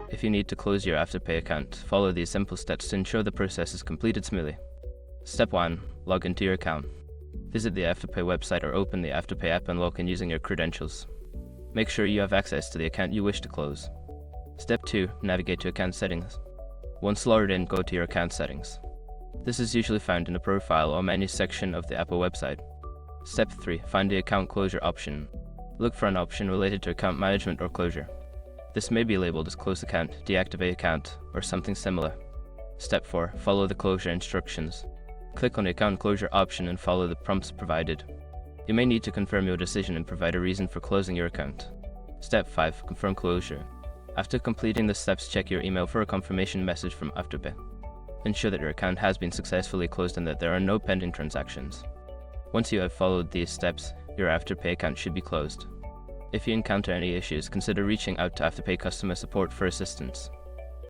If you need to close your Afterpay account, follow these simple steps to ensure the process is completed smoothly. Step 1. Log into your account. Visit the Afterpay website or open the Afterpay app and log in using your credentials. Make sure you have access to the account you wish to close. Step 2. Navigate to account settings. Once logged in, go to your account settings. This is usually found in the profile or menu section of the Apple website. Step 3. Find the account closure option. Look for an option related to account management or closure. This may be labeled as close account, deactivate account, or something similar. Step 4. Follow the closure instructions. Click on the account closure option and follow the prompts provided. You may need to confirm your decision and provide a reason for closing your account. Step 5. Confirm closure. After completing the steps, check your email for a confirmation message from Afterpay. Ensure that your account has been successfully closed and that there are no pending transactions. Once you have followed these steps, your Afterpay account should be closed. If you encounter any issues, consider reaching out to Afterpay customer support for assistance.